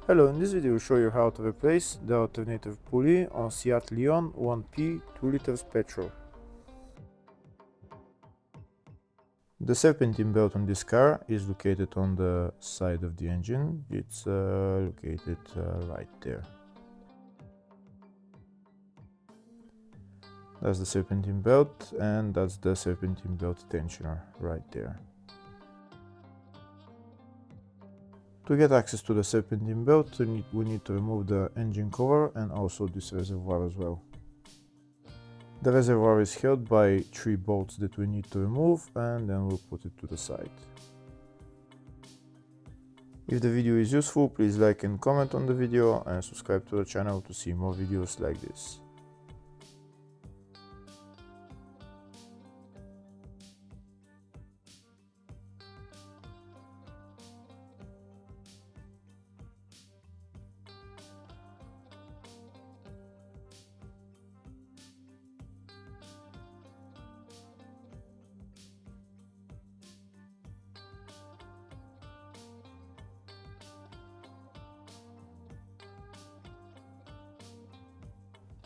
Hello, in this video I will show you how to replace the alternator pulley on Seat Leon 1P 2 liters petrol. The serpentine belt on this car is located on the side of the engine. It's located right there. That's the serpentine belt, and that's the serpentine belt tensioner right there. To get access to the serpentine belt, we need to remove the engine cover and also this reservoir as well. The reservoir is held by 3 bolts that we need to remove, and then we'll put it to the side. If the video is useful, please like and comment on the video and subscribe to the channel to see more videos like this.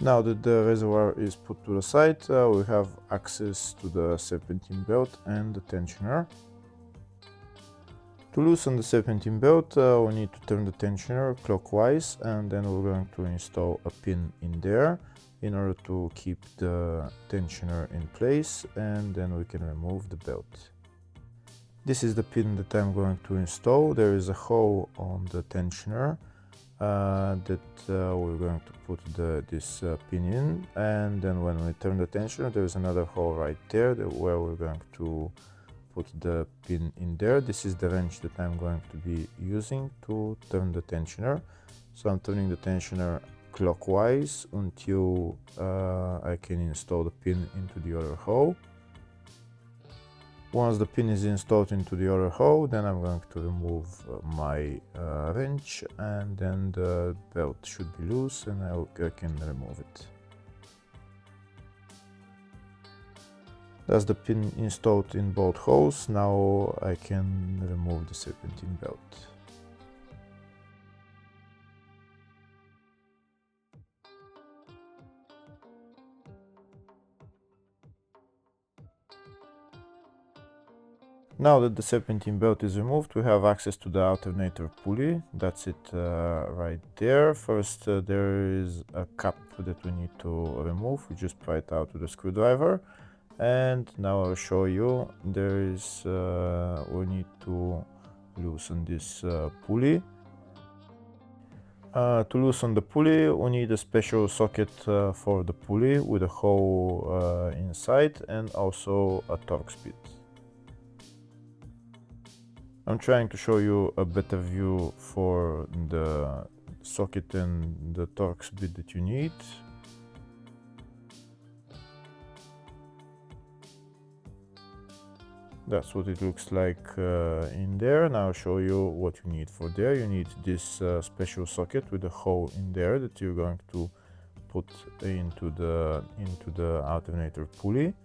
Now that the reservoir is put to the side, we have access to the serpentine belt and the tensioner. To loosen the serpentine belt, we need to turn the tensioner clockwise, and then we're going to install a pin in there in order to keep the tensioner in place, and then we can remove the belt. This is the pin that I'm going to install. There is a hole on the tensioner that we're going to put this pin in, and then when we turn the tensioner, there is another hole right there where we're going to put the pin in there. This is the wrench that I'm going to be using to turn the tensioner. So I'm turning the tensioner clockwise until I can install the pin into the other hole. Once the pin is installed into the other hole, then I'm going to remove my wrench, and then the belt should be loose and I can remove it. That's the pin installed in both holes. Now I can remove the serpentine belt. Now that the serpentine belt is removed, we have access to the alternator pulley. That's it right there. First, there is a cap that we need to remove. We just pry it out with a screwdriver. And now I'll show you. There is, we need to loosen this pulley. To loosen the pulley, we need a special socket for the pulley with a hole inside, and also a torque speed. I'm trying to show you a better view for the socket and the torque speed that you need. That's what it looks like in there. Now I'll show you what you need for there. You need this special socket with a hole in there that you're going to put into the alternator pulley.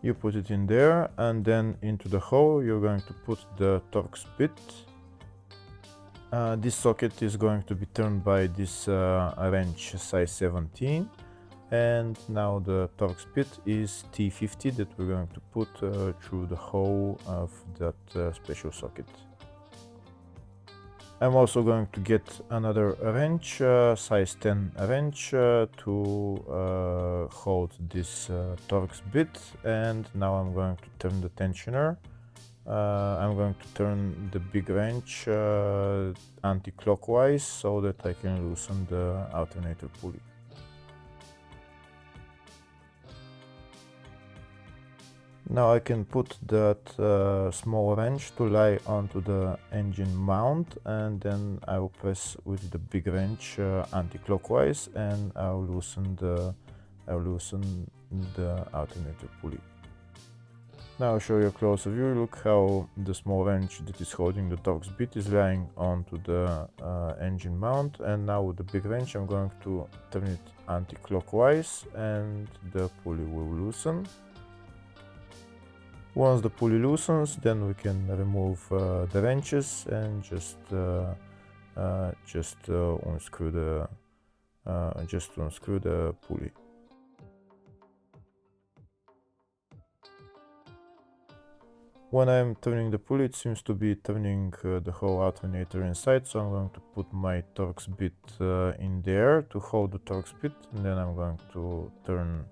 You put it in there, and then into the hole you're going to put the torque speed. This socket is going to be turned by this wrench size 17, and now the torque speed is T50 that we're going to put through the hole of that special socket. I'm also going to get another wrench, size 10 wrench, to hold this torque bit, and now I'm going to turn the tensioner. I'm going to turn the big wrench anti-clockwise so that I can loosen the alternator pulley. Now I can put that small wrench to lie onto the engine mount, and then I will press with the big wrench anti-clockwise, and I'll loosen the alternator pulley. Now I'll show you a closer view. Look how the small wrench that is holding the torque bit is lying onto the engine mount, and now with the big wrench I'm going to turn it anti-clockwise, and the pulley will loosen. Once the pulley loosens, then we can remove the wrenches and just unscrew the pulley. When I'm turning the pulley, it seems to be turning the whole alternator inside, so I'm going to put my Torx bit in there to hold the Torx bit, and then I'm going to turn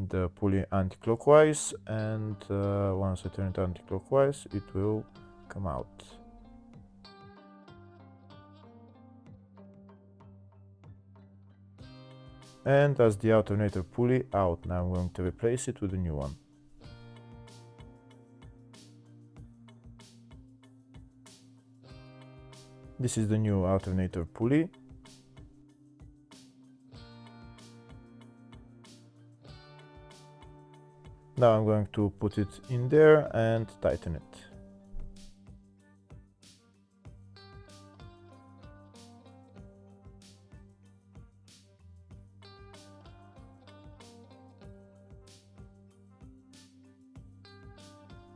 the pulley anti-clockwise, and once I turn it anti-clockwise, it will come out. And that's the alternator pulley out. Now I'm going to replace it with a new one. This is the new alternator pulley. Now I'm going to put it in there and tighten it.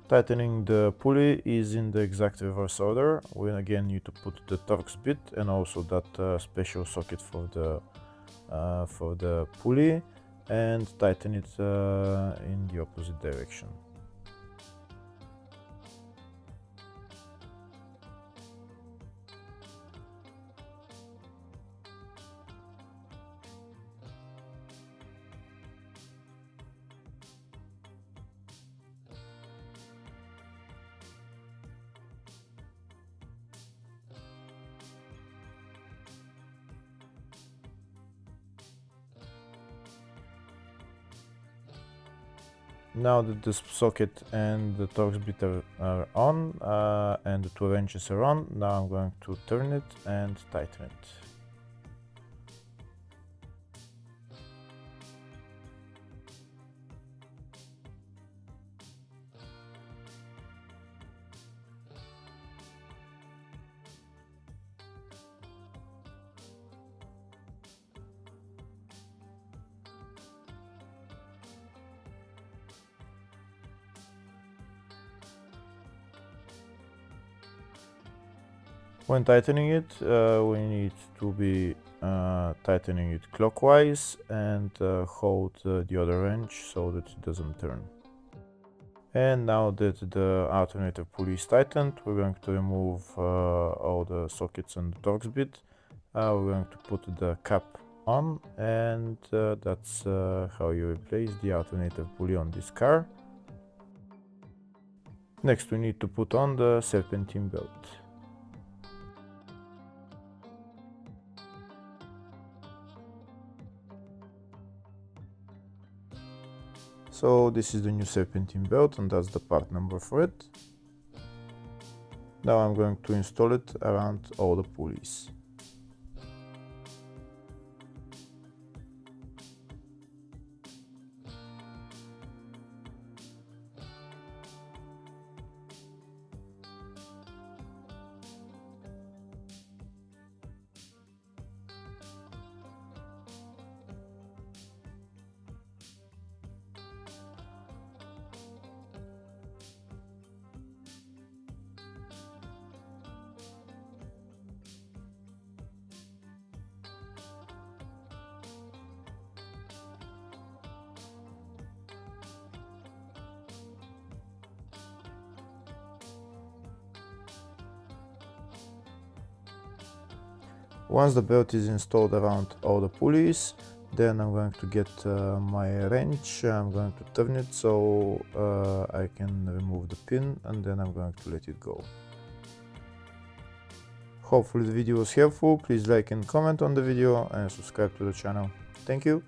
Tightening the pulley is in the exact reverse order. We again need to put the Torx bit and also that special socket for the pulley, and tighten it in the opposite direction. Now that the socket and the Torx bit are on and the two wrenches are on, now I'm going to turn it and tighten it. When tightening it, we need to be tightening it clockwise and hold the other wrench so that it doesn't turn. And now that the alternator pulley is tightened, we're going to remove all the sockets and the Torx bit. We're going to put the cap on, and that's how you replace the alternator pulley on this car. Next, we need to put on the serpentine belt. So this is the new serpentine belt, and that's the part number for it. Now I'm going to install it around all the pulleys. Once the belt is installed around all the pulleys, then I'm going to get my wrench. I'm going to turn it so I can remove the pin, and then I'm going to let it go. Hopefully the video was helpful. Please like and comment on the video and subscribe to the channel. Thank you.